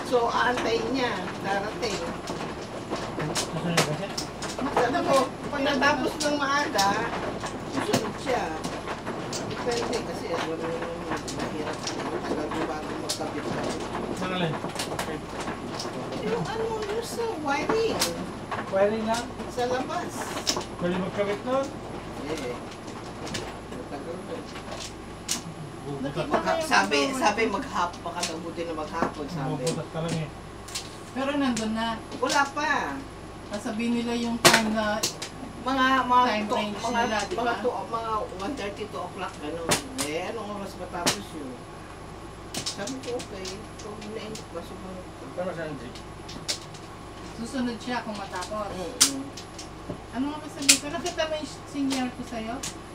So, aantayin niya. Darating. Susunod ba siya? Alam mo, pag natapos ng maaga, susunod siya. Depende kasi ano yung mahirap. Tagal mo bago magkabit ka. Saan alin? Yung ano, yung sa wiring. Wiring lang? Sa labas. Pwede magkabit nun? Eh. Matagal na. Bubutat. Sabi maghap, baka daw buti na maghapon, sabi. Bubutat ka lang eh. Pero nandun na. Wala pa. Sasabihin nila yung time na Mga Time range nila, di ba? mga 1:30 to o'clock gano'n. Eh, anong oras matapos yun? Sabi ko, okay. So, nainit ba sumunod ko? Pero saan jeep? susunod siya kung matapos. Ano nga ba sabihin ko? Nakita mo yung senior ko sa'yo?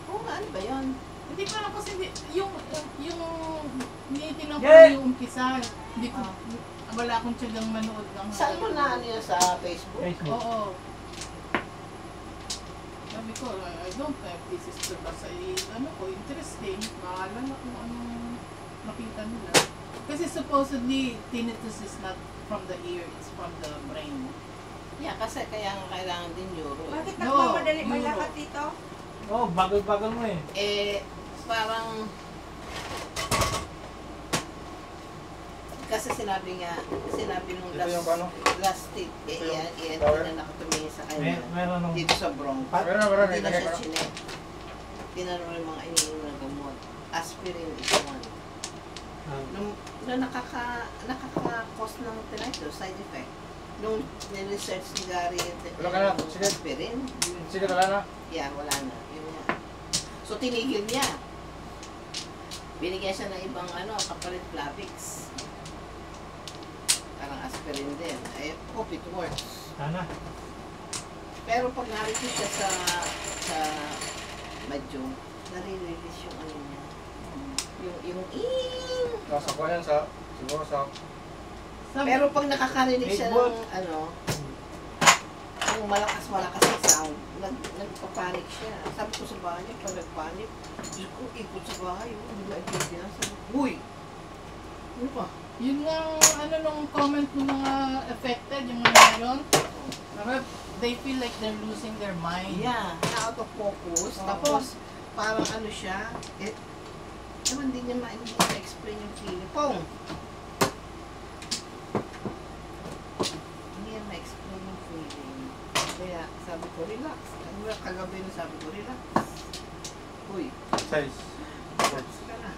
Oo nga, ano ba yun? Hindi pa lang kasi yung tinitingnan ko Yeah. yung umpisa. Hindi ko, wala akong tiyagang manood ng Saan mo na ano yun sa Facebook? Facebook. Oo. Sabi ko, I don't know if this is the basta ano ko, interesting. Maalala kung anong nakita nila. Kasi supposedly, tinnitus is not from the ear, it's from the brain. Yeah, kasi kaya nga kailangan din neuro. Bakit No, nagmamadali Euro. malakad dito? Oh, bagal-bagal mo eh. Eh, parang... Kasi sinabi nung Ito yung paano? last tip, Ito yung hindi tower? na nakatumingin sa kanya. Meron nung... Dito sa Bronx. Meron, Hindi na may siya kaya chinek. Tinanong yung mga iniinom na gamot. Aspirin is one. Nung nakaka-cause ng tinnitus, side effect. Nung niresearch ni Gary Wala ka na, sige. aspirin, Sige, wala na. yeah, wala na. Yun nga. So, tinigil niya. Binigyan siya ng ibang kapalit Plavix. Parang aspirin din. I hope it works. Sana. Pero pag na-repeat siya sa medyo, nare-release yung ano niya. Yung Nasa ko yan sa, siguro sa, Pero pag nakakarinig siya Big boat. ng yung malakas ang sound, nagpapanik siya. Sabi ko sa bahay niya, pag nagpanik, Diyos ko, ikot sa bahay, hindi ba ikot sabi ko, uy! Ano ba? Yun nga, nung comment ng mga affected, yung mga yun, they feel like they're losing their mind. Yeah, out of focus. Oo. Tapos, parang siya, hindi niya ma-explain yung feeling. Pong! Hindi niya ma-explain yung feeling. Kaya, sabi ko, relax. Kagabi na sabi ko, relax. Uy, size. relax ka na.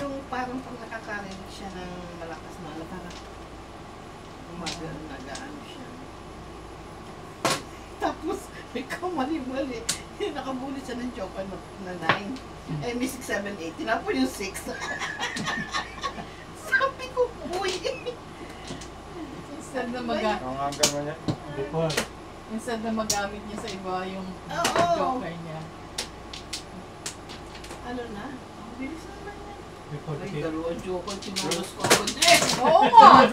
Yung parang pag nakakarinig siya ng malakas na parang nagaan siya. Tapos, may kamali-mali. Nakabulit siya ng joke na 9. Eh, may 6, 7, 8. Tinapon yung 6. Sabi ko, uy! Instead na Nangangan mo niya. Before. instead na magamit niya sa iba yung Oo. joker niya. Ano na? Ang bilis naman yan. Before the Ay, kid. dalawang joke tinulos ko agad eh. Oo nga!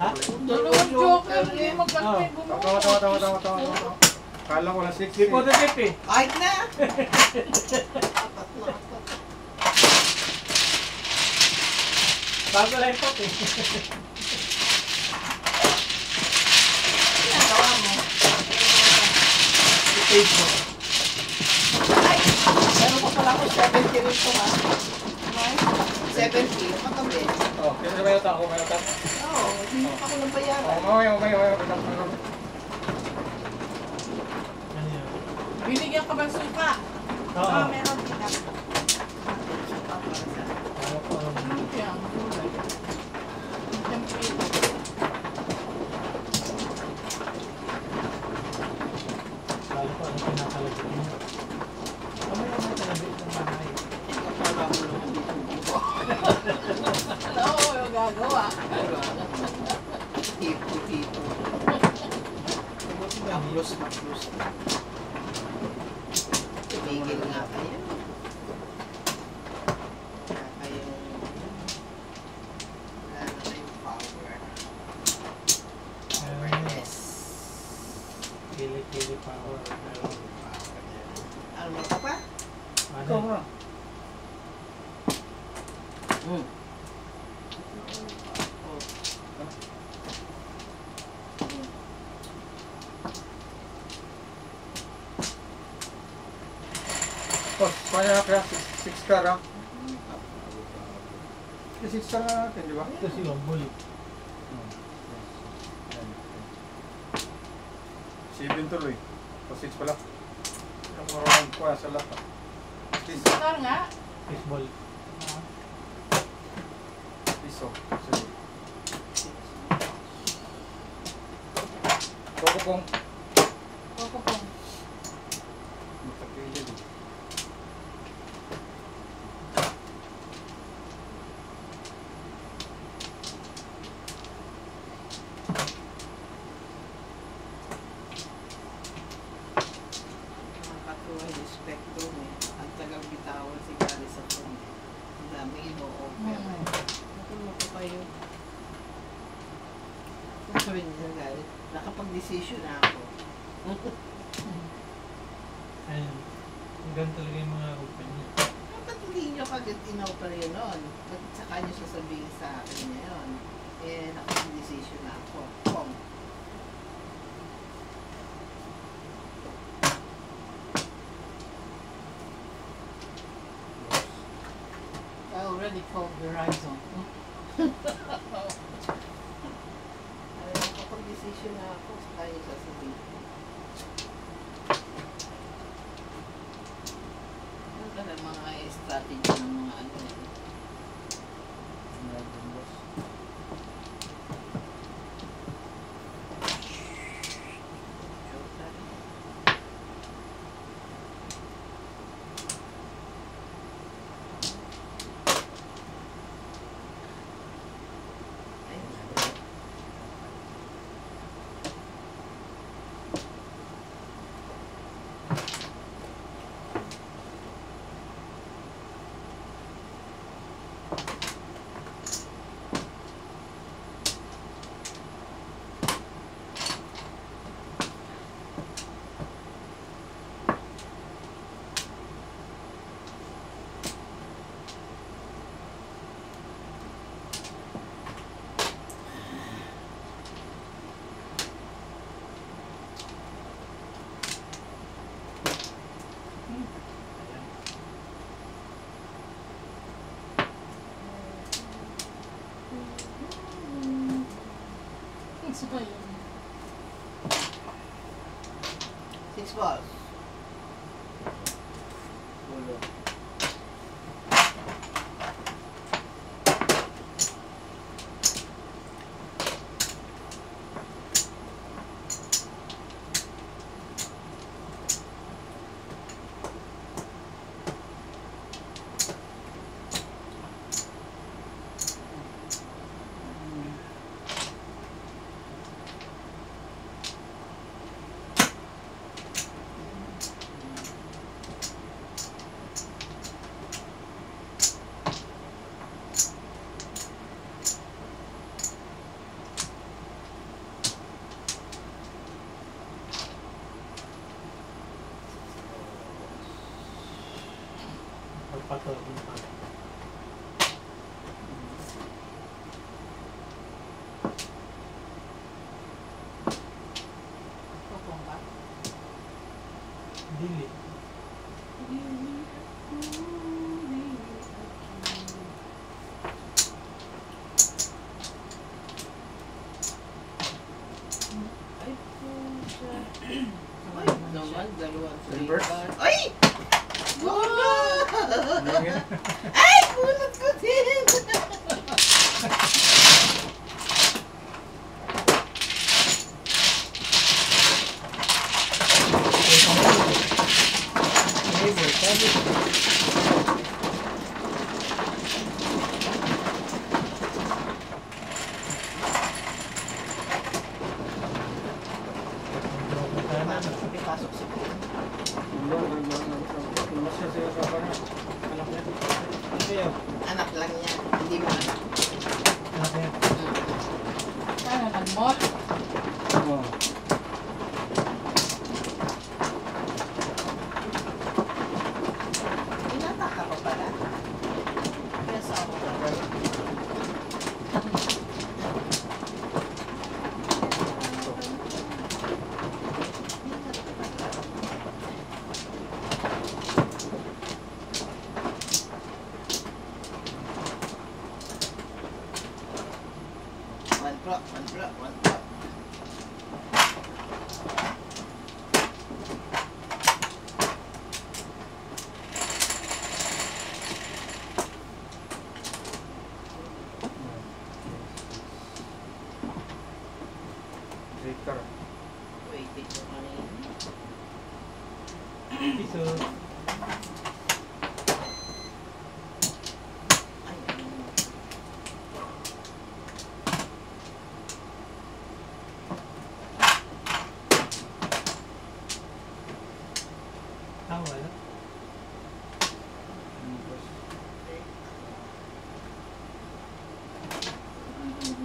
Ha? Dalawang joker, hindi magkantay Tawa. Kala ko na 6. Before the kid eh. Kahit na! Apat na apat. Bago lang po eh. Ginagawa mo. Facebook. Ay! Meron ko pala ako 70 rin ito ha. 70. Matabi. Oh, kaya may utak ako, may utak. Oo, hindi pa ako nabayaran. Mamaya. Ano yun? Binigyan ka ba suka? Oo. Meron kita. Ano po ang... Ano yan? Gulay. Siyempre, Lalo po ang pinakalagay mo. Mamaya mo talaga itong bahay. Ikaw pala mo naman dito. oo, yung gagawa. Tipo. Haplos. Tumigil nga kayo. Wala na kayong power. Powerless. Kili power. Ano ka pa? Ikaw Ano? na. Hmm. Oh, kaya kaya 6 car ha? 6 car na natin, di ba? Ito si Wambuli. 7 tuloy. O 6 pala. Yung marunong ko sa lahat. Star nga. Baseball. Piso. Sige. Koko pong. Opo po. Matapilid. Nakakatuwa yung spectrum eh. Ang tagal bitawan si Gary sa phone. Ang dami ino-offer. Natulog ko kayo. Kung sabihin niya Gary, nakapag-decision na ako. Ayun. Hanggang talaga yung mga kumpanya. Ba't hindi nyo kagad in-offer yun nun? Ba't saka nyo sasabihin sa akin ngayon? Eh, nakapag-decision na ako. Kung I already called Verizon. nakapag-decision na ako, saka nyo sasabihin. Ano ka na mga strategy ng mga ano eh. It's ba yun? 6 balls. Ulo. Pagpatol. Opo ba? Dili. Ay, pusa. Ay, naman, dalawang Reverse? Ay! Bola! Ano yun? Ay, bunot ko din! Pasok sa anak lang niya, hindi mo anak. Ano, nag-mall? Wala.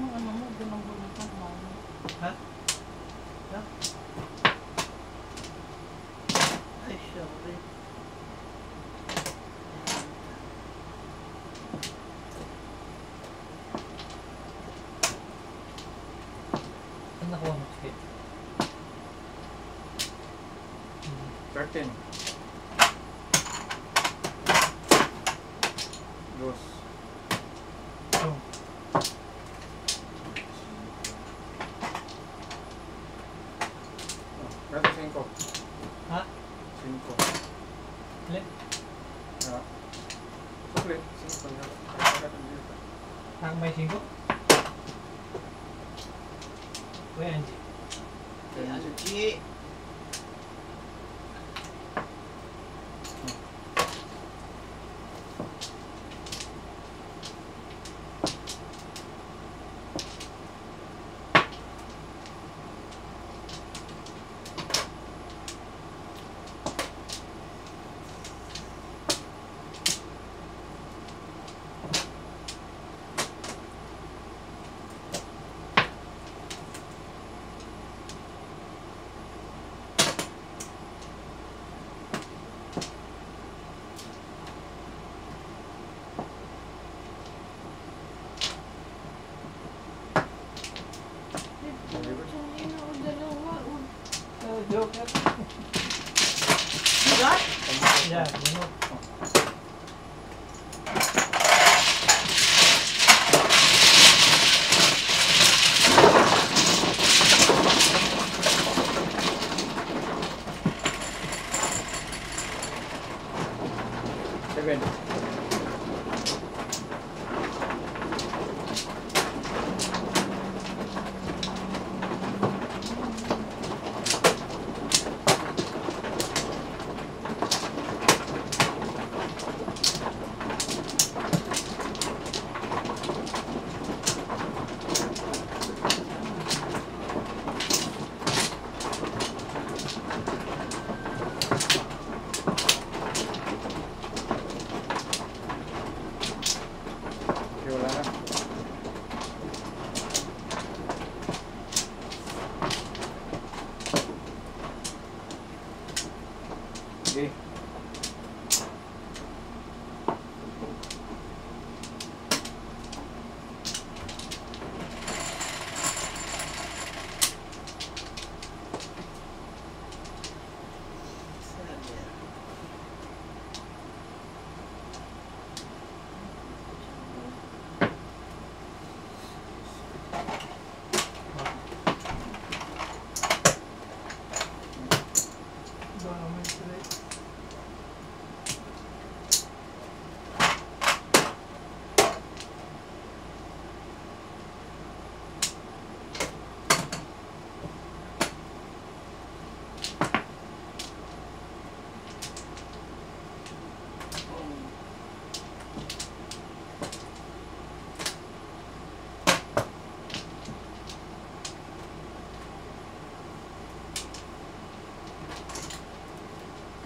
Ano mo, binang-bulitan mo. Ha? Ay, sorry. Saan nakuha mo sakit? 13. Dos. Oh. Gato 5. Ha? 5. Ulit? Ah. Sukli. 5 na. Kaya dito. May 5? Uy, Angie. Ay, ano, G. Joke. Got? Yeah, you know. Seven. Okay, wala na. Okay.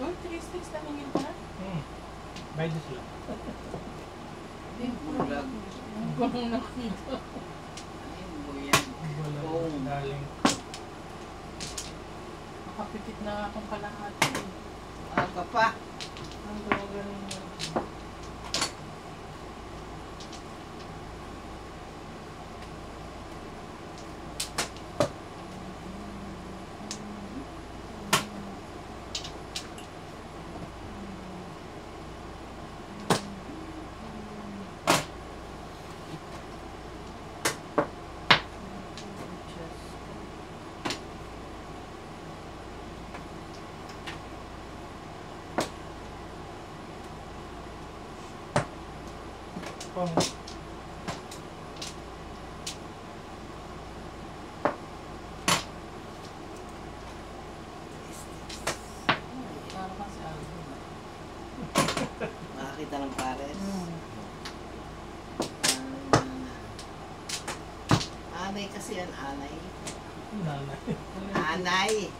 Uy, 3 sticks na hingin ka na? By this lang. Ay, bulag. Ang gulong nakita. Ay, buyan. Wala. Oh. Galing. Nakapikit na akong kalahati. Aga pa. Ang galing na. Kung Ano kasi Alvin? kita ng pares. Anay kasi yan, anay. Nanay. Anay!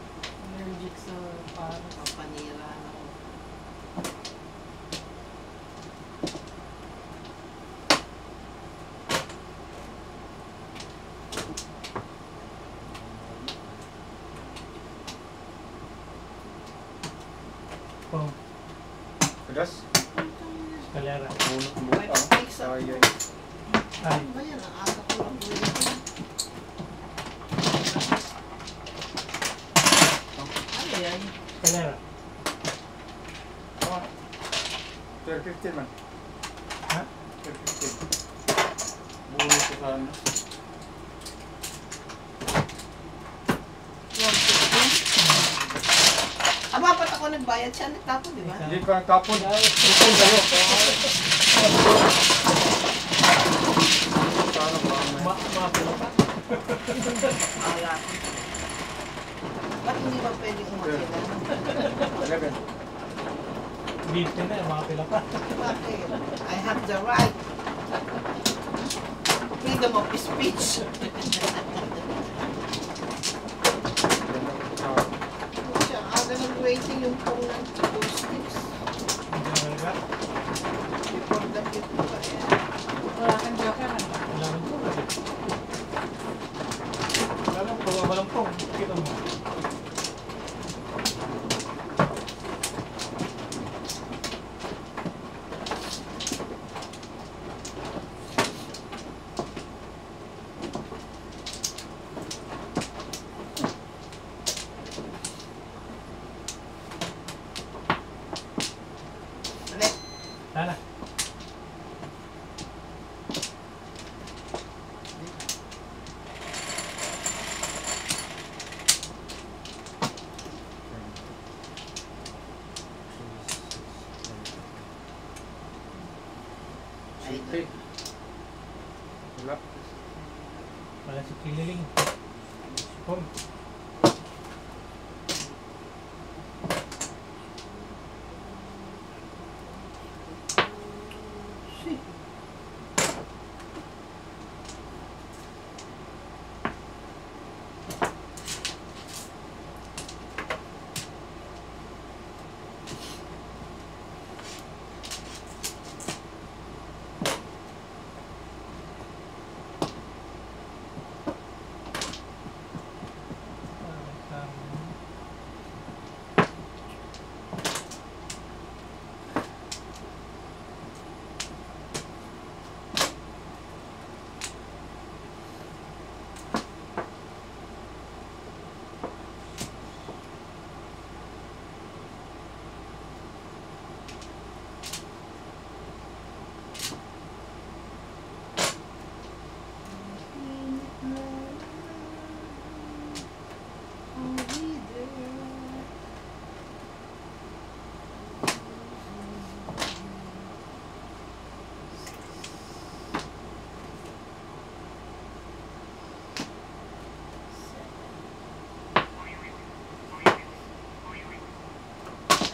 Allergic sa parang. Ang panira na ko. Pong. Pedas? Kalera. Muna ah. Sayang. Ay. Ano ba yan? Ang aga ko lang po yun. Ano yan? Kalera. 12.15 man. Ha? 12.15. Bulo ko sana. Aba, ba't ako nagbayad siya? Nagtapon, di ba? Hindi ka tapon. Ipon sa'yo. Sana ba ang Mapila pa. Ala. Ba't hindi ba pwedeng umakila? 11. Dito na, mapila pa. Bakit? I have the right. Freedom of speech. Siya, aga nag-waiting yung phone ng post-its. Hindi na. Before the people pa yan. Wala kang joker. Kailangan po. Kailangan po, walang pong. Kita mo. Ulit. Tara. City. Wala. Wala si Kililing. Pong. Shit.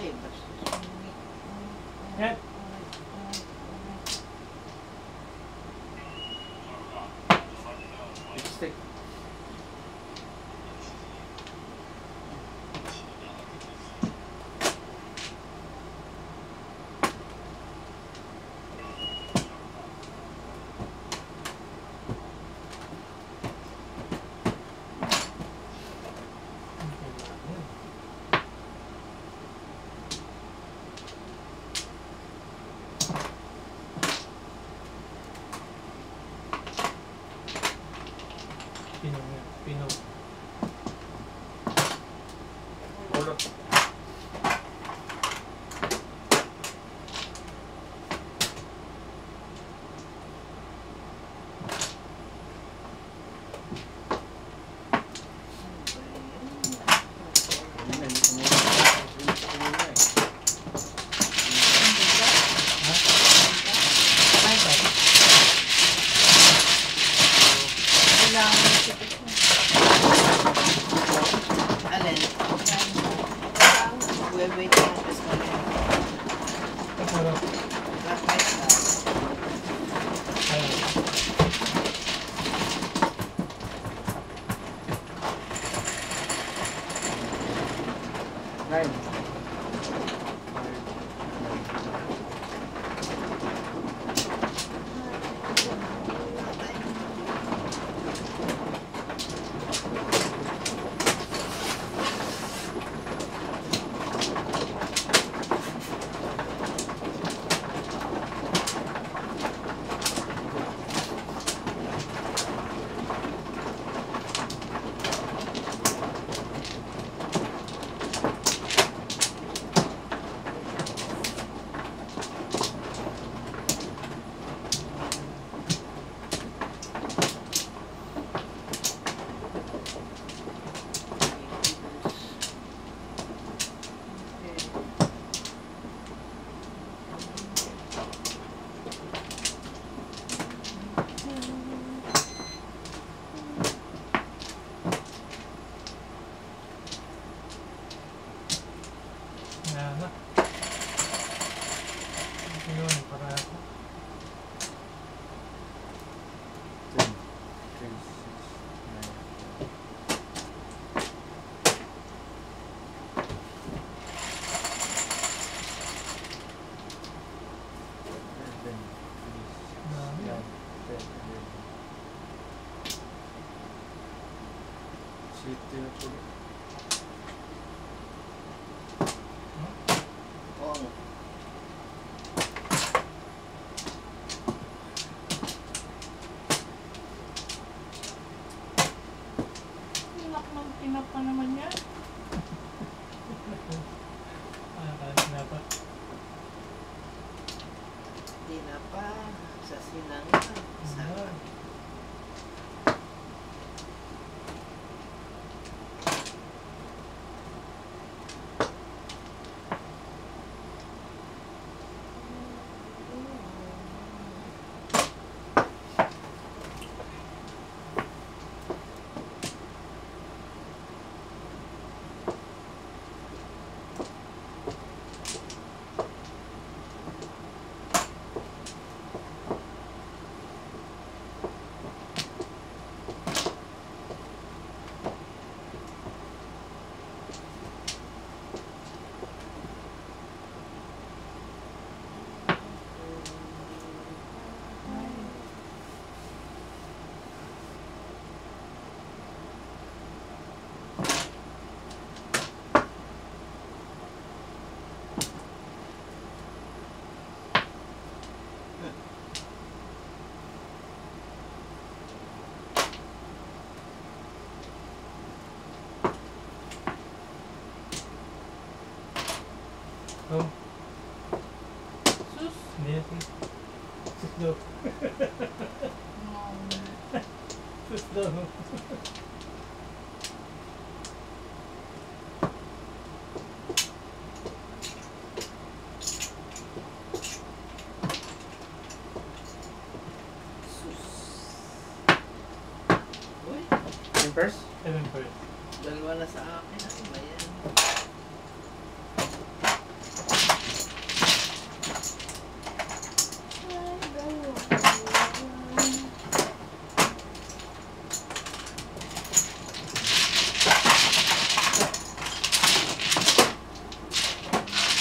Ay, basta. Yan. Lipstick. Yun, para ako. 10, 10, 6, 9, 10, 11. Oo. Tinak ng tinak pa naman yan. Kahit na pa. Hindi na pa. Sa sinangag. Sa Oh, Sus. hindi natin. Sus daw. Sus daw. sus. Uy, Yung first? 7 first. dalawa na sa akin. Ano ba yan?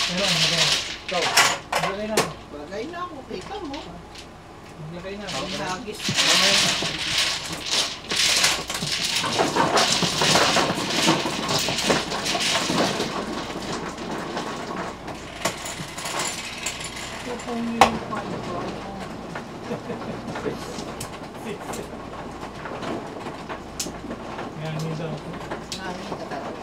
Pero, maglagay. Go! Maglagay na ako. Bagay na ako. Kita mo. Maglagay na ako. Ang hagis. Pupungin yung pan ko. Yan, hindi daw. Hangin ka talaga.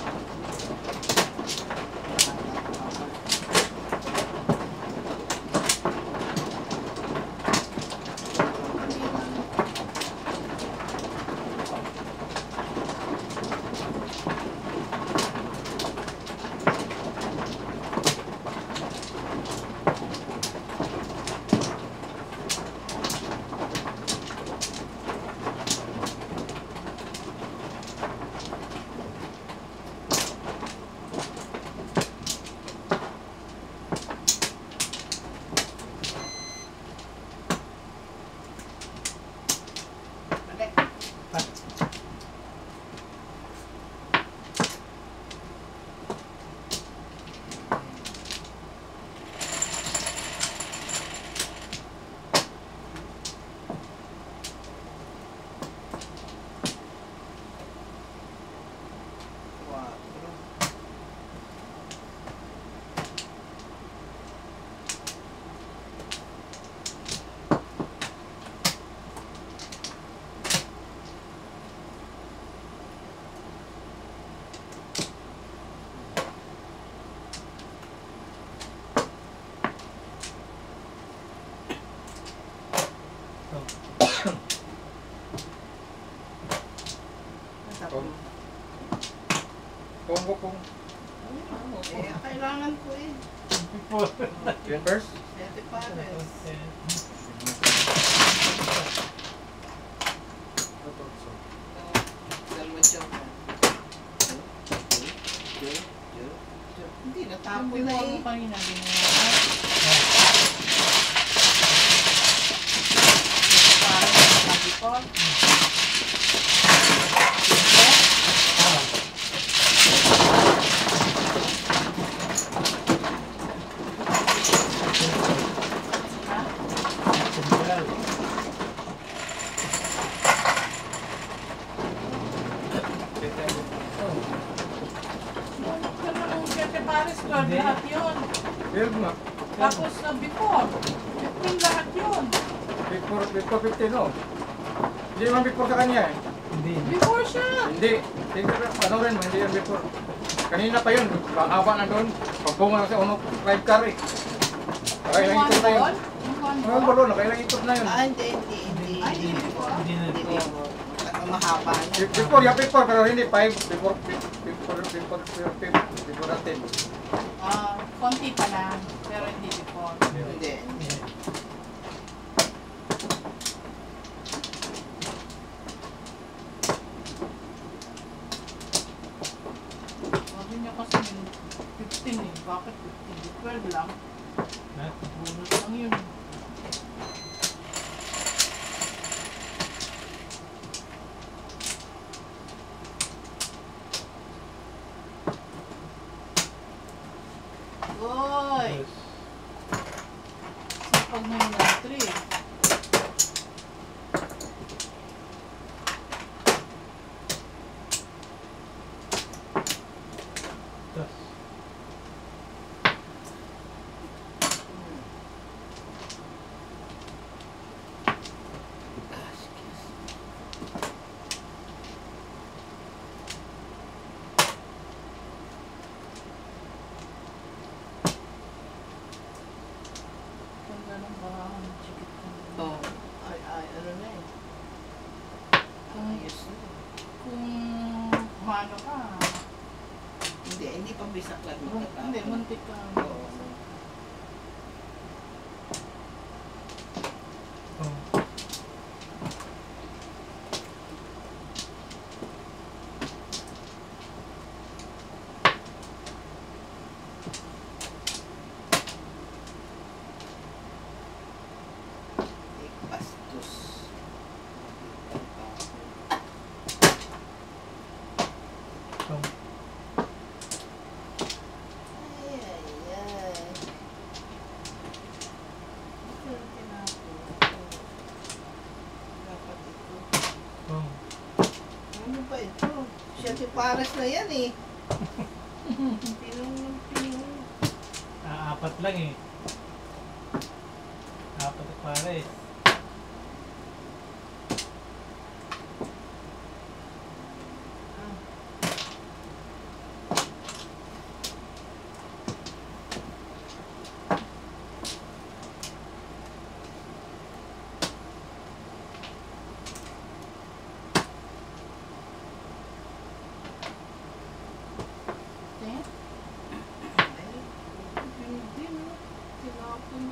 Combo kung. Kailangan ko eh. Yun first? 7 pares. Dalawa dyan. Hindi, natapon na Ginawa eh. mo kanina, ginawa. Tapos before, 15 lahat yun. Before 15, no? Hindi naman before sa kanya eh. Hindi. Before siya. Hindi. Ano rin, hindi yan before. Kanina pa yun, haba na doon. Pagbunga na sa 5 car eh. Nakailang ikot na yun. Ang balo, nakailang ikot na yun. Hindi. Ay, hindi before. Hindi na Hindi ito. before. Mahaba na. Before, pero hindi 5. Before natin. Konti pa lang, pero hindi before. Hindi. Sabi niya kasi 15 eh. Bakit 15? 12 lang. Lahat. Bonus lang yun. Oy! Yes. Pag mo yung 3. Tas. Ganda ng bahan. Chikit ko. Oh. Ay, ano na eh. Ayos na. Kung ano ka, Hindi pa bisak lang. hindi, muntik ka. Oo. Oh. Bastos. Oh. Ay. Ito yung tinapo. Dapat ito. Oh. Ano ba ito? Siya si Pares na yan eh. Pinong. Apat lang eh. Apat na pare. Eh? Hindi no. Tinapon.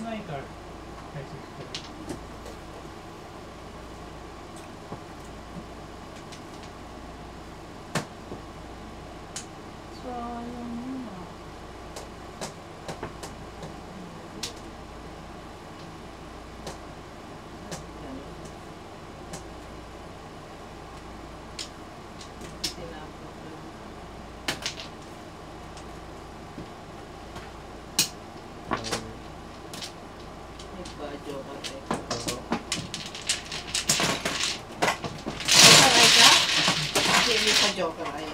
Nine card. 564. Sayang yun ah. Tinapon ko. May badyo ka eh. Joker ka? Hindi pa joker ay.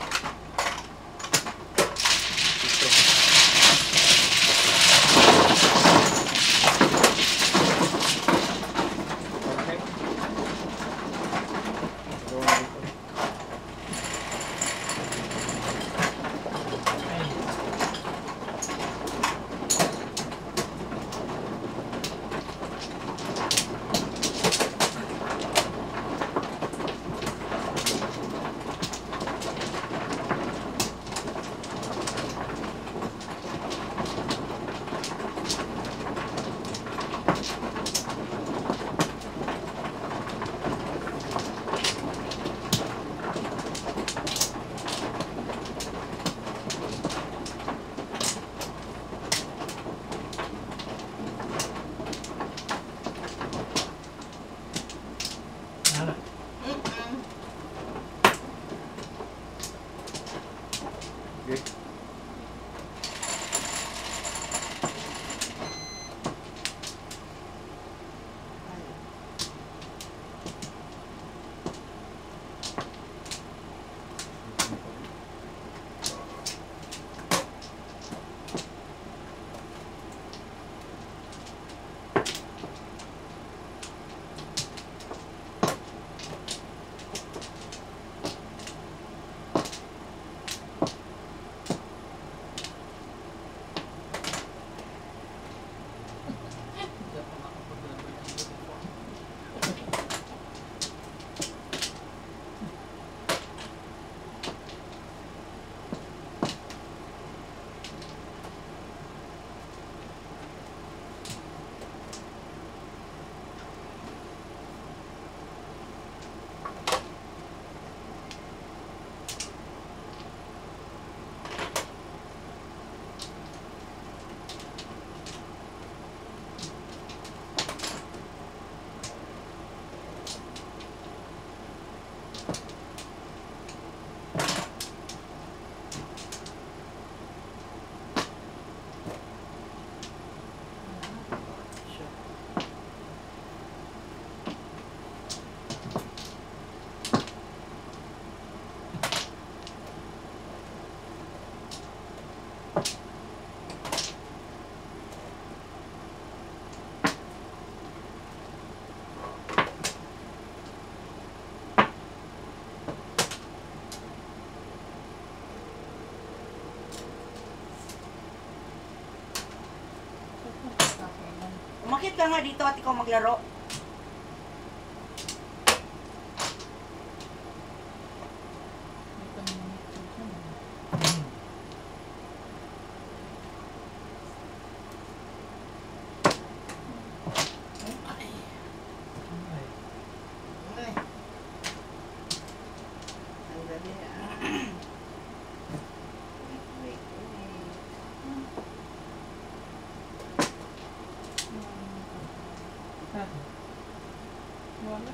na. Mm-mm. Okay. Hindi ako nakapag-level ng uniform. Umakit ka nga dito at ikaw maglaro. May communication. Ay. Ay. Ay. Ang dali ah. Wait. Wala.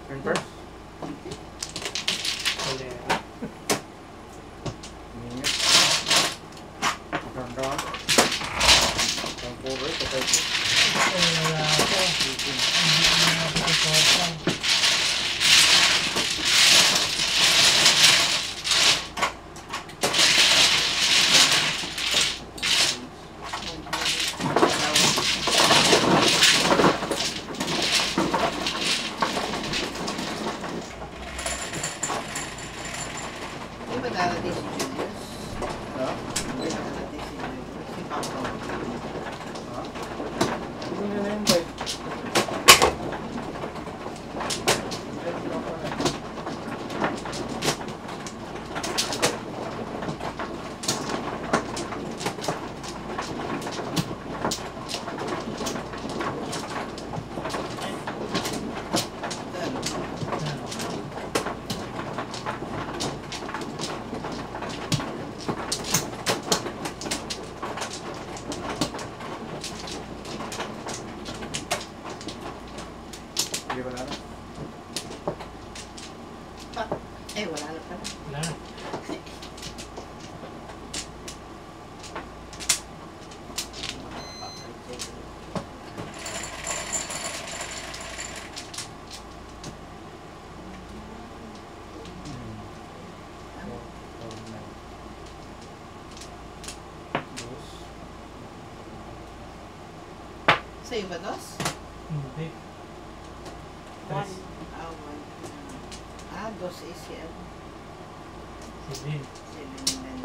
Turn first. Kolera. Ingat. Turn down. Turn forward. Patay ko. Ay, wala ako. Hindi na ako ipapang. Di ba darating si Julius? Ha? Di ba darating si Julius? Si Papa. Ha? Hindi nyo na-invite. Invite sila pa na. Hindi ba na? Eh, wala na pala. Wala na. Sa'yo ba, Dos? Hindi. One. Ah, one. Ah, Dos is yan. Sige. 7 na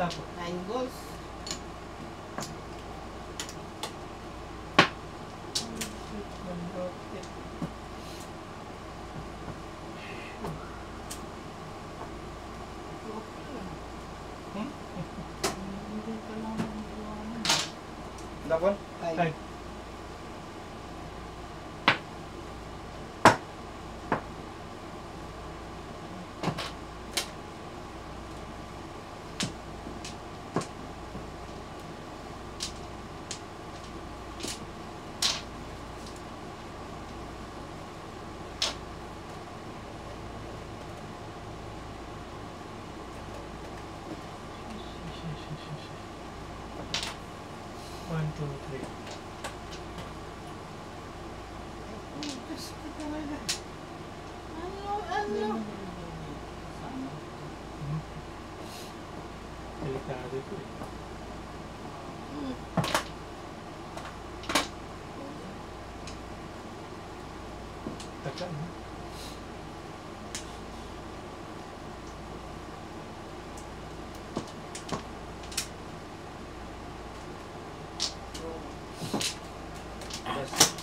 Tapos. 9 goals. Dapat? Ay. One, two, three. Diyos ko talaga. Ano? Delikado ito eh. Taka, no?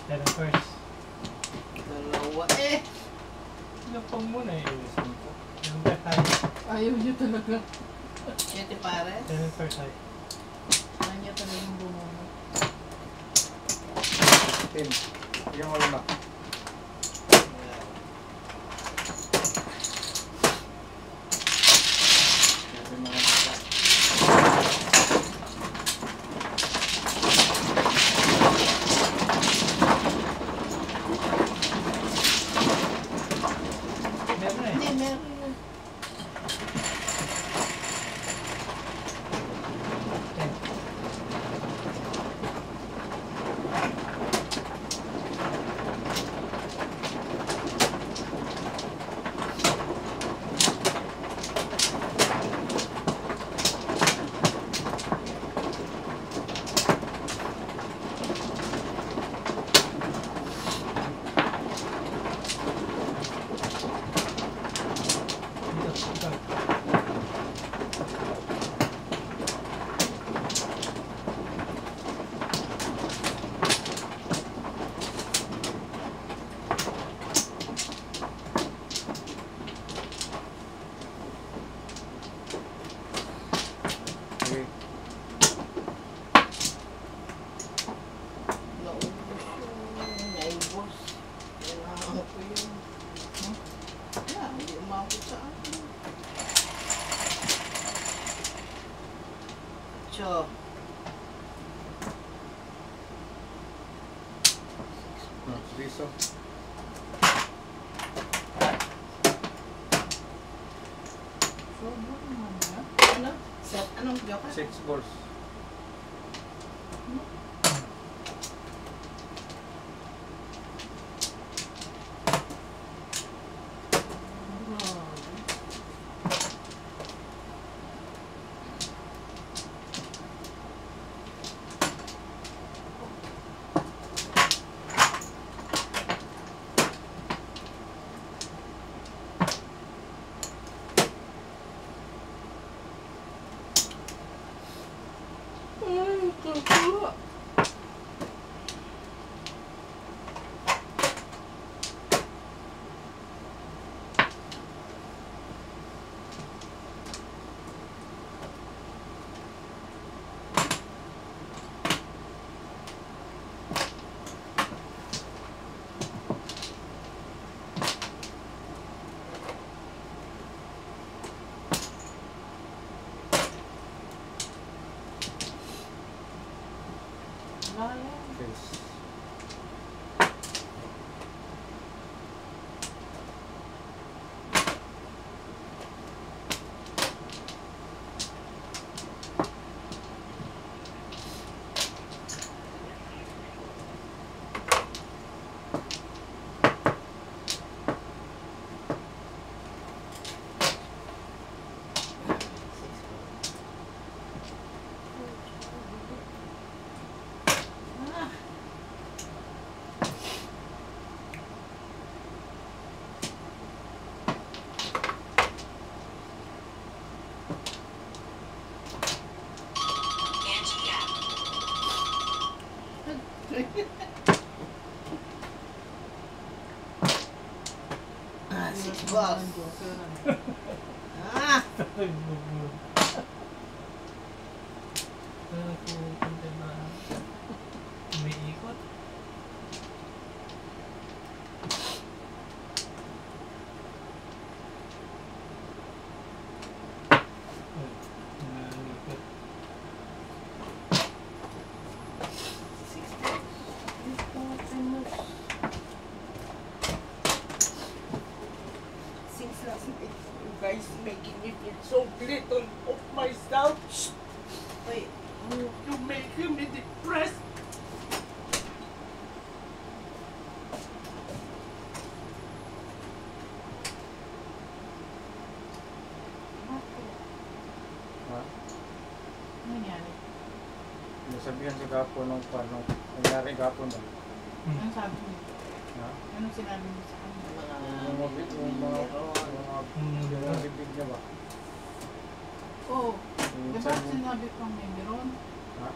Yan ang first. Dalawa eh. Lapang muna eh. Yung back high. Ayaw niya talaga. 7 pares. Yan ang first high. Ayaw niya talaga yung bumuno. 10. Bigyan mo 5. Meron na eh. Hindi, meron na. Ten. Saan? Cho. Piso. Sobra naman na. Ano? Set? Anong joke? 6 balls. Yes. Ah, 6 balls. Ah! Pupunta na umiikot. Umiikot. 6 balls. Six last night. You guys making me feel so little of myself. Wait. You making me depressed. Ha? Ano nangyari? Nasabihan si Gapo nung paano. Nangyari Gapo na. Ano sabi niyo? Ha? Anong sinabi niyo sa kanya? Yung bibig niya ba? Oo. Diba Minsan, sinabi pang may meron? ha?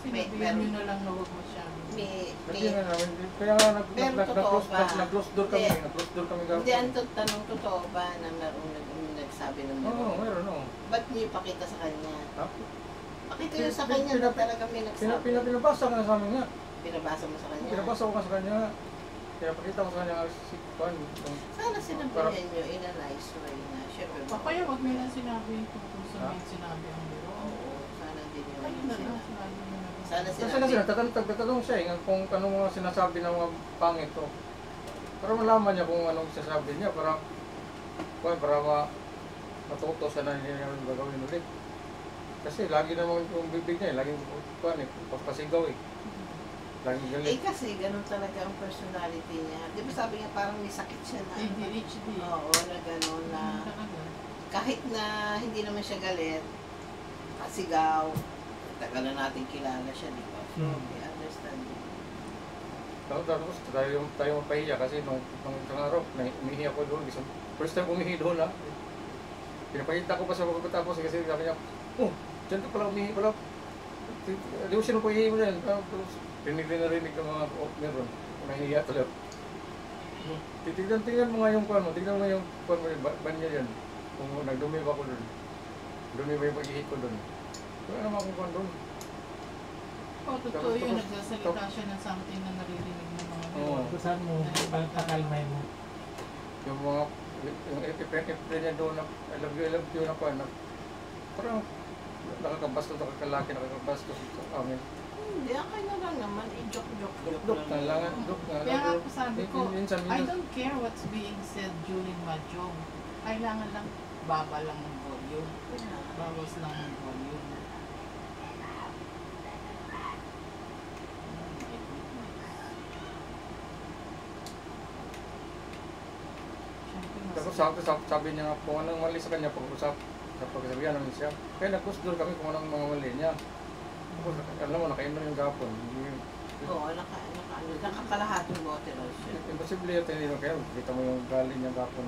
Sinabi Meron. nyo na lang na huwag masyado. Kasi nga namin, kaya nga Pero totoo ba? nag-close door kami, Hindi. nag-close door kami Gapo. Hindi, ang tanong totoo ba na merong nagsabi ng Oo, meron? meron, oo. Ba't niyo pakita sa kanya? Ha? Pakita niyo sa kanya na talaga may nagsabi. Pinabasa ka na sa amin nga. Pinabasa mo sa kanya. Pinabasa ko nga sa kanya. Kaya pakita ko sa kanya si Juan. Sana sinabihan niyo in a nice way na. Siyempre, O kaya wag nyo lang sinabi kung sa Ha? may sinabi ang meron. Oo, sana din niyo. Kayo na lang sinabi nyo na lang. Sana Kasi sinabi. tatanong siya kung anong mga sinasabi ng mga pangit to. Para malaman niya kung anong sinasabi niya para matuto siya na hindi niya gagawin ulit. Kasi lagi naman yung bibig niya, laging papasigaw eh. Laging galit. Kasi ganun talaga ang personality niya. Di ba sabi niya parang may sakit siya na. ADHD. Oo, na gano'n na Talaga. kahit na hindi naman siya galit, pasigaw, tagal na natin kilala siya, di ba? So, we understand. Tapos tayo mapahiya kasi nung isang araw, umihi ako doon. First time umihi doon ha. Pinapakita ko pa sa pagkatapos kasi sabi niya, oh, dyan ka pala umihi pala. Di ko sino pahihi mo yan. Tapos rinig ng mga meron. Nahihiya talaga. Tingnan mo nga yung kwan mo. Tingnan mo yung kwan mo, banya yan. Kung nagdumi ba ako doon. Dumi ba yung pag-ihi ko doon. Wala naman akong kwan doon. O, totoo yun. Nagsasalita siya ng something na naririnig ng mga Oo. meron. Saan mo, pakalmay mo. Yung mga yung i-print niya doon na I love you na pa, parang nakakalaki, nakakabastos ito amin. Hindi, okay na lang naman. I-joke-joke. Duk na lang, duk na Kaya nga lang. po sabi ko, Minsan, I don't care what's being said during my job. Kailangan lang baba lang ng volume. Bawas lang ng volume. Tapos sabi niya nga kung anong mali sa kanya, pag-usap, pagsabihan namin siya. Kaya nag-consider kami kung anong mga mali niya. Tapos, alam mo, nakainom yung gapon. Oo, nakakalahating bote raw siya. Imposible yung tinino kayo. Kita mo yung galing niya gapon.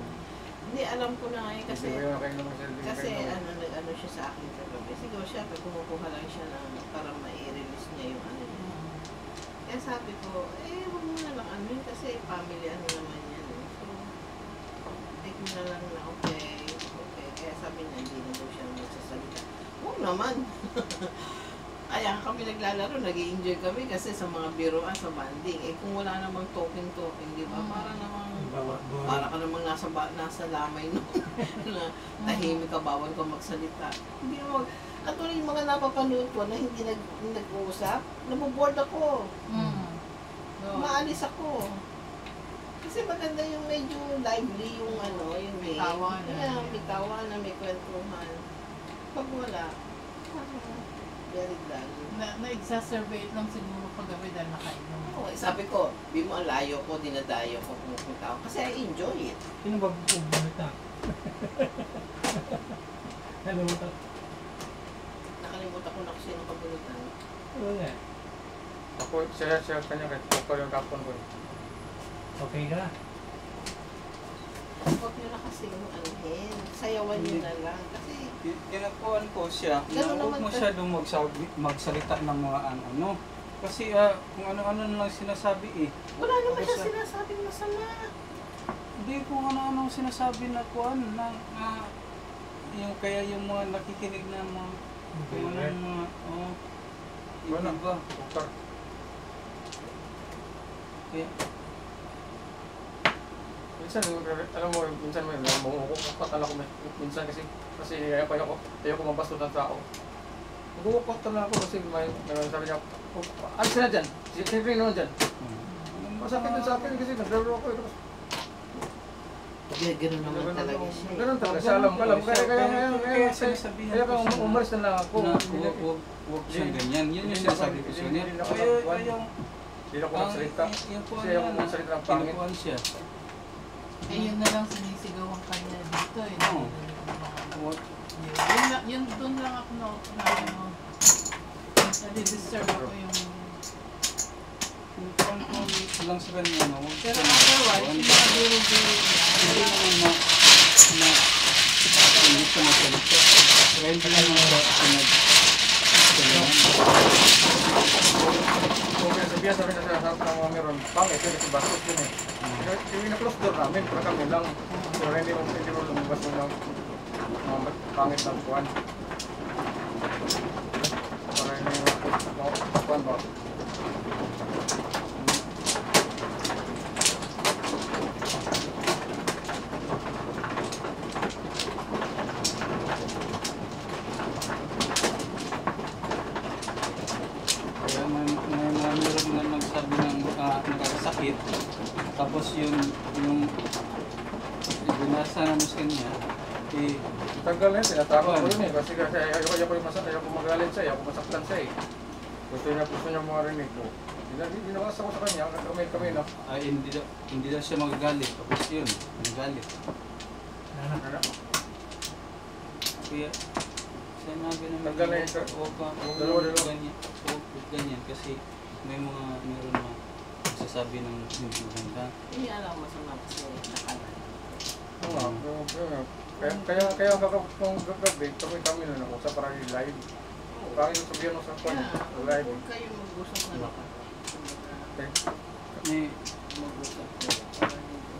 Hindi, alam ko na ngayon kasi Hindi mo yung nakainom siya. nag-ano siya sa akin kagabi. Siguro siya, kumukuha lang siya para ma-release niya yung ano niya. Kaya sabi ko, huwag mo na lang ano yun kasi family ano naman yan. So, take mo na lang na okay. Kaya sabi niya, hindi na daw siya magsasalita. Huwag naman. Kaya kami naglalaro, nag-i-enjoy kami kasi sa mga biroan, sa banding. Kung wala namang talking, di ba? Para ka namang nasa lamay no. Na tahimik ka, bawal ka magsalita. Hindi mo, at yung mga napapanood ko na hindi nag-uusap, naboboard ako. Maalis ako. Kasi maganda yung medyo lively yung yung may tawanan, may kwentuhan. Pag wala, very dull. Na-exacerbate lang siguro kagabi dahil nakainom. Oo, sabi ko, di mo ang layo ko, dinadayo ko, pumupunta ako. Kasi I enjoy it. Sino ba bumita? Nalimutan. Nakalimutan ko na kasi ng kabunutan. Oo nga. Ako, siya kanya, kahit ako yung gapon ko. Okay ka? Huwag nyo na kasi yung anuhin. Sayawan nyo na lang. Kasi, Kinakuhan ko siya, Ganun huwag naman mo ka- siya magsalita ng mga ano. Kasi kung ano-ano na lang sinasabi wala naman Tapos, siya sinasabing masama. Hindi kung ano-ano sinasabi na kuhan na yung kaya yung mga nakikinig na mga kung ano yung mga Wala. iba. Doktor. Kaya, Minsan, alam mo, minsan may mamumukukot ko minsan kasi ayoko mabastos ng tao. Magumukot na ako kasi may sabi niya, alis na dyan, siyempre naman dyan. Masakit din sa akin kasi naglaro ako. Ganun naman talaga siya. Ganun talaga siya, alam. Kaya sinasabihan kaya ko kung siya umalis na lang ako. na huwag siyang ganyan. Yan yung sinasabi ko sa kanya. Hindi ako magsalita. Kasi ayaw ko magsalita ng pangit. Kinukuhan siya. Yun na lang sinisigawan kanya dito Oo. Yun doon lang ako nadi-disturb ako yung... Kinukuhan ko lang sa kanya. Pero otherwise, yung mga guru-guru Hindi naman na hindi siya magsalita. Kaya hindi naman Okay, sabihan sa harap ng mga meron, pangit yun kasi bastos yun eh. Yung ina-close door namin, para kami lang. Pero hindi mo lumabas mo ng mga pangit ng kuwan. Para hindi mo kuwan ba? Kaya meron na nagsabi ng nakakasakit. Tapos yung binasa namin sa kanya, Tagal na yun, tinatapos ko yun eh. Kasi ayoko magalit siya, ayoko masaktan siya eh. Gusto niya marinig ko. Binabasa ko sa kanya, kami na. hindi daw siya magagalit. Tapos yun, nagalit. Kaya, sinabi naman, Tagal na yun, sir. huwag ganyan kasi meron na magsasabi ng hindi ganda. Hindi alam masama kasi nakalan. Oo nga, kaya kung gagabi, kami na nakusap para yung live. Bakit yung sabihan mo sa kwan, live. Huwag kayo mag-usap na baka. May, Mag-usap kayo. Para hindi ko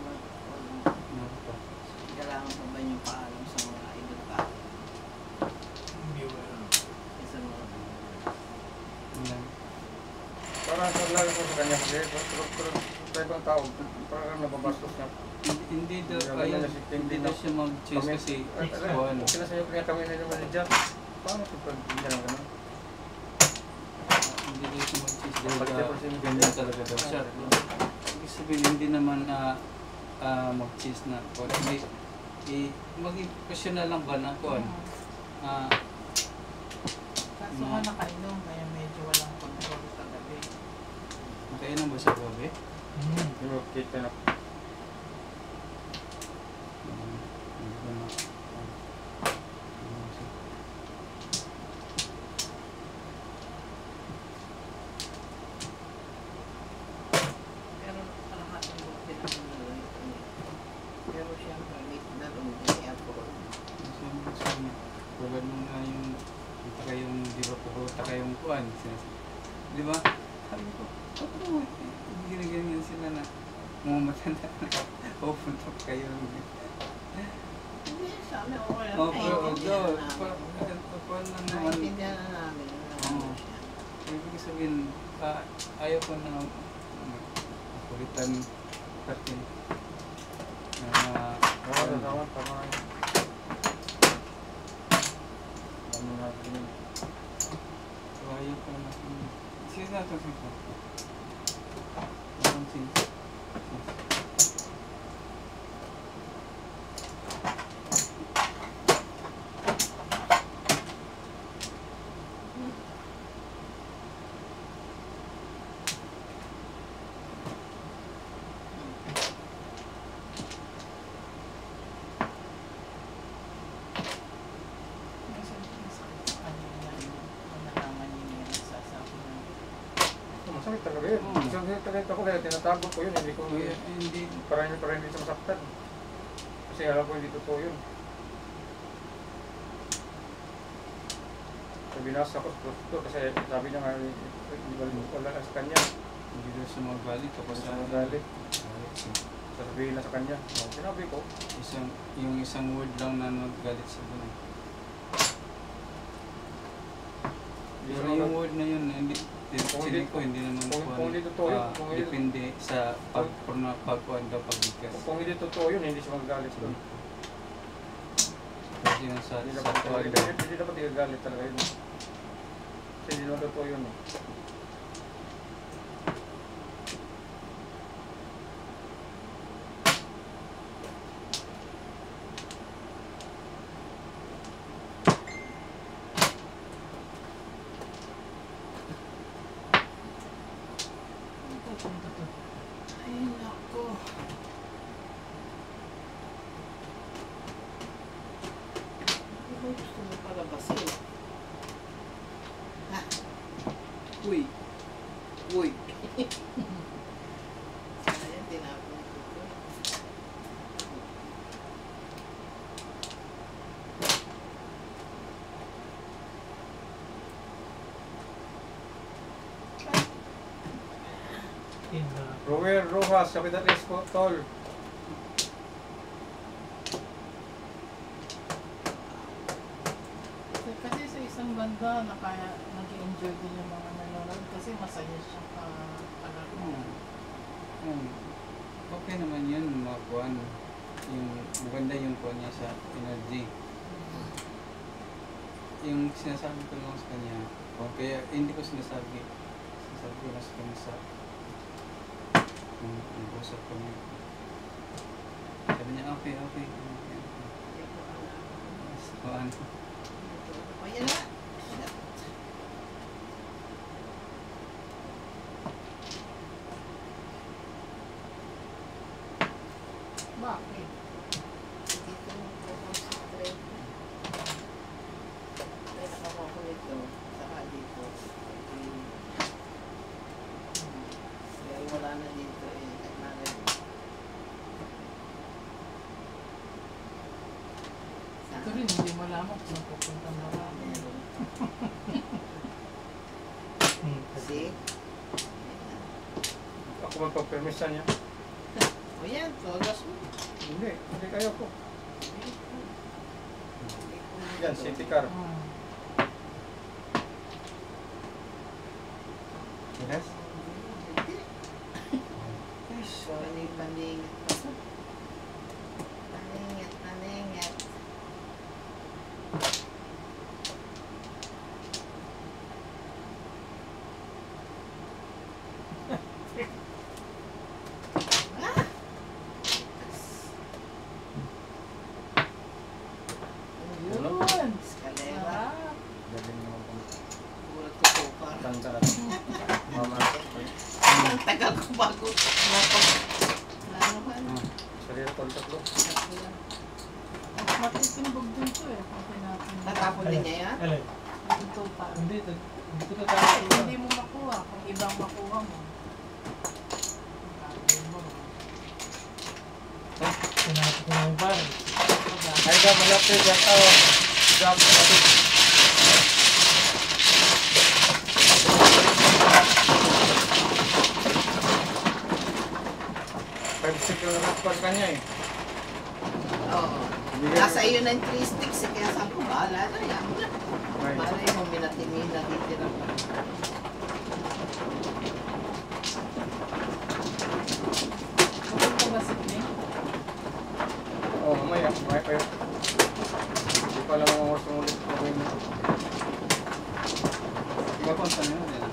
kailangan pa ba yung paalam sa mga ibang tao? Hindi wala. Sa mga Para sa lalo ko sa kanya kasi, sa ibang tao, parang nababastos na. Hindi daw, Hindi ayaw, na si- hindi daw siya mag-choose Kami- kasi, Ay, kuhan. okay na sa'yo, kaya kami na naman ni Jack. Paano ito pag hindi na gano'n? Hindi daw siya mag-choose dahil Balik tayo sa inyo. ganyan talaga daw siya. Ibig sabihin, hindi naman mag-choose na kuhan. Hindi, maging professional lang ba na kuhan? Kaso nga nakainom, kaya medyo walang control sa gabi. Nakainom ba siya gabi? Pero kita na. Hindi ko na. Pero kalahating bote lang naman ito. Pero siyempre, na lumili alcohol. Tulad mo nga yung punta kayong, di ba, pupunta kayong kuhan. Di ba? Sabi ko, ano, ginaganyan sila na mga matanda na pupunta pa kayo. Hindi, sa amin, okay lang. Oh, pero Naiintindihan kuhan lang naman. Naiintindihan na namin. Oo. Ibig sabihin, ayaw ko na kulitan patin. Tama. Ano natin yun? So, ayaw ko na. Sige na ito, sige. Parang sige. Minsan masakit sa kanya yan. Kung nalaman niya yung nagsasabi na. Masakit talaga yun. Masakit talaga ako kaya tinatago ko yun. Hindi ko, Hindi. para hindi siya masaktan. Kasi alam ko hindi totoo yun. Sabi nasa ako, kasi sabi niya nga, wala na sa kanya. Hindi daw siya magalit. Tapos Sa magalit. Sasabihin na sa kanya. Sinabi ko, yung isang word lang na nagalit sa doon. Pero yung word na yun, hindi, feeling ko hindi naman kung hindi totoo yun, kung hindi- depende sa pagkuhan daw pagbigas. kung hindi totoo yun, hindi siya magagalit doon. Kasi yun sa Hindi kuhan dapat igagalit talaga yun. Kasi hindi naman totoo yun. Ay, nako. Ano ba gusto mo palabasin? Ha? Uy. Uy. Ayan, tinapon ko ito. Rower Rojas, Capital Expo, Tol. Kasi sa isang banda, nag-enjoy din yung mga nanonood kasi masaya siya palaro. Okay naman yun, mga kuhan. Yung maganda yung kuhan niya sa energy. Yung sinasabi ko lang sa kanya, kaya hindi ko sinasabi ko lang sa kanya sa nag-usap kami. Sabi niya, okay. Hindi ko alam. So, ano? Ayan na. Shit. Bakit? Hindi ko concentrate. Ay, nakakukulit to. Saka dito. Kaya wala na dito eh. Kailangan. Ito rin, hindi mo alam kung saan pupunta marami. Meron. See? Ako magpapirmisa niya. O yan, todas mo. Hindi kayo po. Yan, city car. Yes? Hindi. Yes. Balingit. Balingit. Ah! Yun. Escalera. Sarap. Galing naman kung Bulat ko po pa. tanda na. Mama, Ang tagal ko bago. Ano ba? sarili ko ulit tatlo. Matitimbog din to eh. Kung pinapin. Natapon din niya yan? Alay. Ito pa. Hindi ko tatapos. Hindi mo makuha. Kung ibang makuha mo. Gagawin mo. Sinapit ko na yung pare. Ay, ka malapit yan tao. Job malapit. Pag-stick yung nakapag kanya eh. Oo. Nasa iyo na yung 3 sticks eh. Kaya sabi ko, bahala na yan. Right. Bahala yung minatimi na titira pa. Mapunta ba si Clay? Oo, mamaya. Mamaya pa yun. Hindi pa lang mga oras ulit. Iba po ang tanong nila.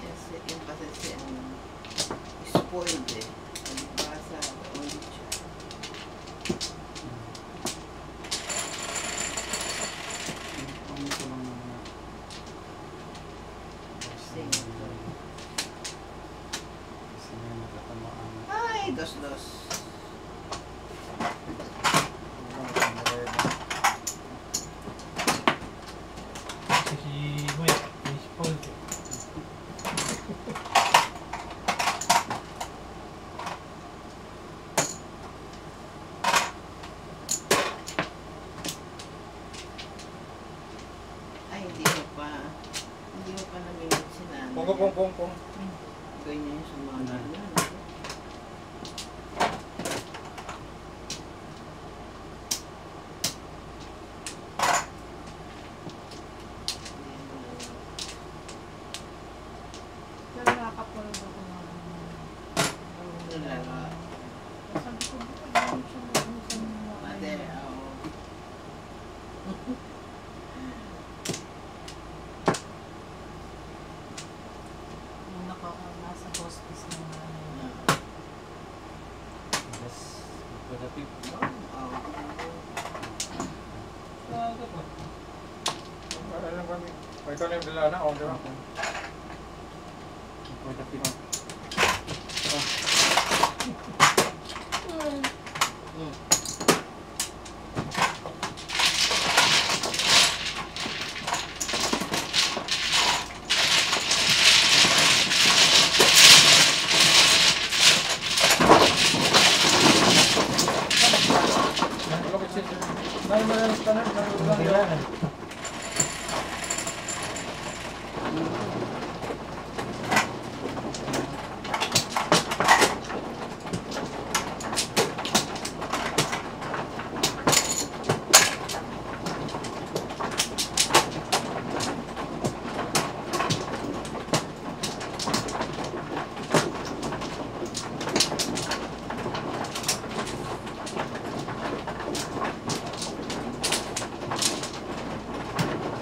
Yes, yung kasi siya spoiled eh. Ang basa, only siya. Ano ito lang naman. Kasi may natatamaan. Ay, dos. Kasi si Mike, si Paul. Ay, hindi mo pa namimit si nanay. Pong. Ganyan yung sumama na. Pero nakakapanood ako ng Lala. sabi ko, bakit siya mag-usap ng mga Mother, ano? oo. Nung nasa hospice ng nanay niya. Yes. Pagkatip. Alam ko, ito na yung dala na. O, di ba? Pagkatip. Wala ko siya. Dahil mo lang sa tanan. Ang kailangan.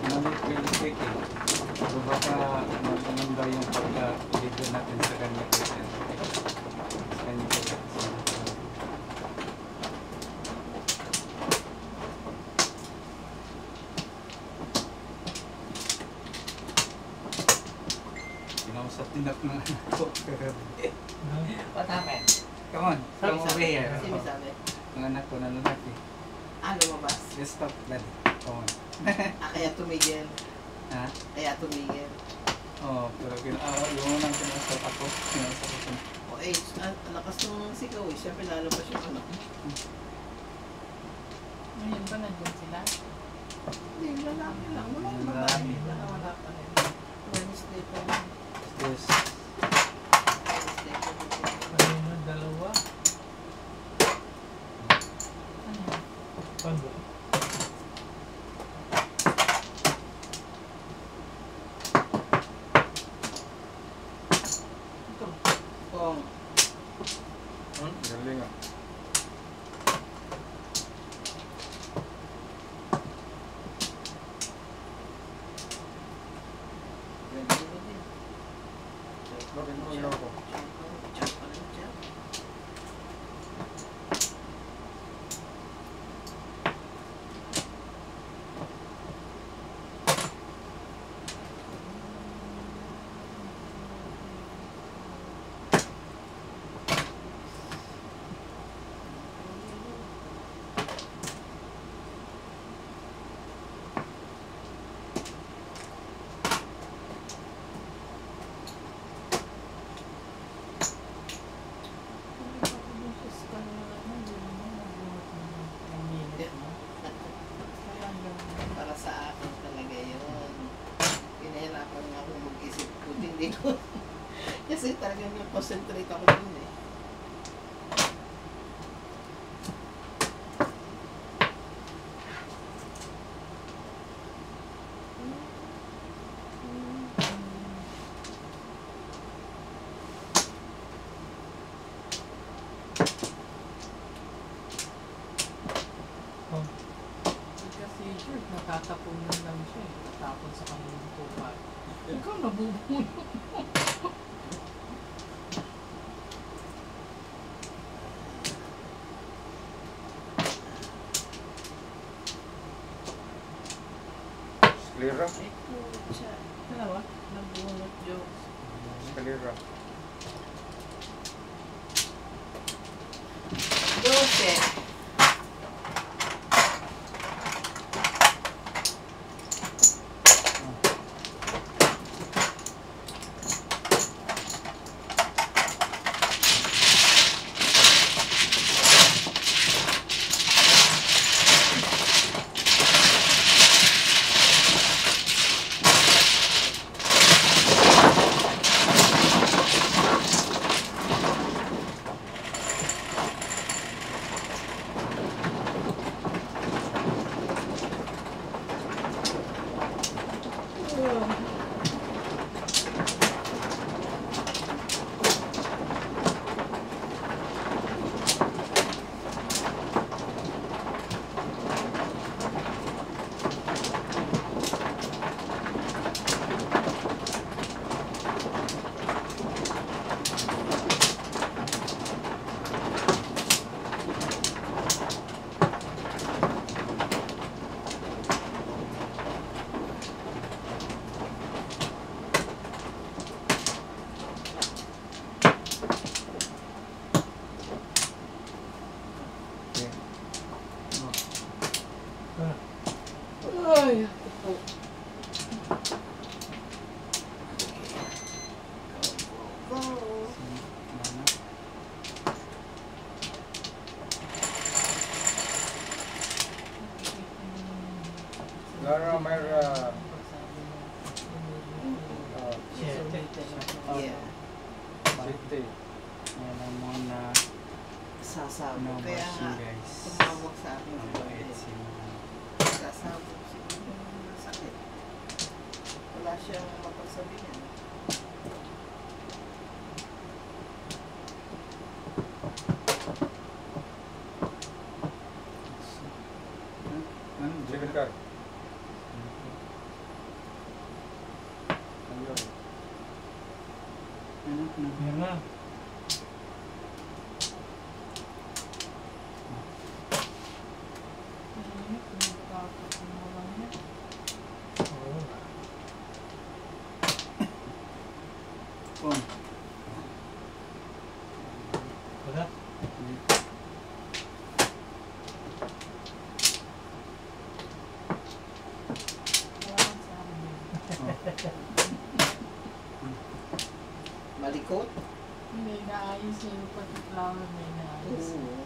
Malik eh. So baka maganda yung pagka-video natin sa kanya. Sa kanya po. Kinausap din ako ng anak ko. What happened? Come on, come over here. Sino sabi? Ang anak ko na lalaki. Ah, lumabas. Just stop, lad. Come on. Ah, kaya tumigil. Ha? Kaya tumigil. Oo, pero yung unang kinausap ako, kinausap ako. O eh, ang lakas ng sigaw eh. Siyempre lalabas yung anak mo. Ngayon ba nandun sila? Hindi, lalaki lang. Wala yung babae. Lalaki. Wala pa rin. Wednesday pa rin. Yes. Wednesday pa rin. Ano yun, dalawa? Ano yan? Pando. Ito. Kung. Galing ah. Ganyan din. Bakit mo ilaw ko? Chat pa rin chat. Para sa akin talaga yun. Pinahirapan nga ako mag-isip ko din dito. Kasi talagang yung concentrate ako dun eh. Kasi sure, natatapunan lang siya eh. Natapon sa kanyang tupa. Ikaw nabubuno. Escalera. Ay, pucha. Dalawa? Nabunot jokes. Escalera. 12. Ay, ako. Go. Lara Myra. Yeah. City. Alam mo na Sasabog. no Kaya nga, washing guys. tumawag sa akin. Mabait si Mama. Sasabog siguro ng sakit. Wala siyang mapagsabihin. Ano? David Carr. Ano yun? Ano? Yan na. Oo. Kung? Wala. Malikot? Hindi, naayos niya yung pati flower, may naayos. Oo.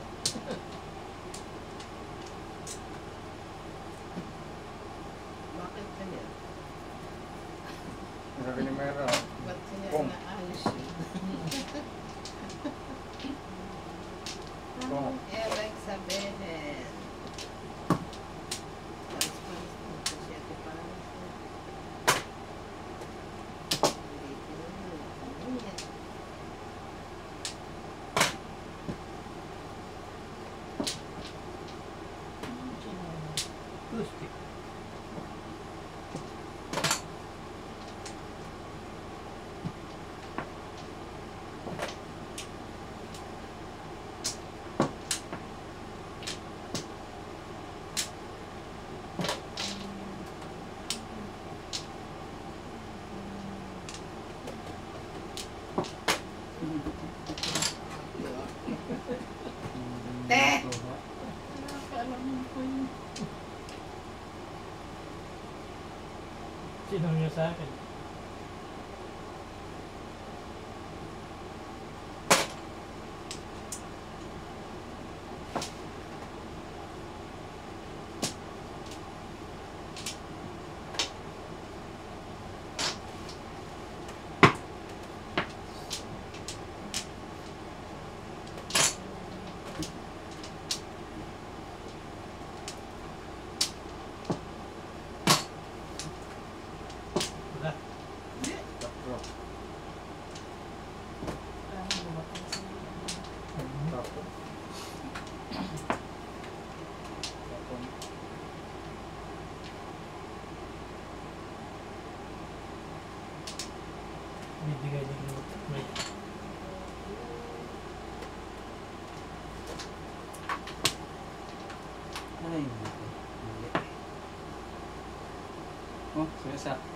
Sabi ni Mera, Ba't kaya Kung. naalis siya? Kung. Eric Sabenes. Paris-paris po kasi ako paris. Hindi tinulog. Yan. Acoustic. Te! Nakakaalam ko yun. Sino niya sa akin? Wala. Tatlo. Tapo. Tapo. Bibigay din ng may Ay, hindi. Oh, sumisak.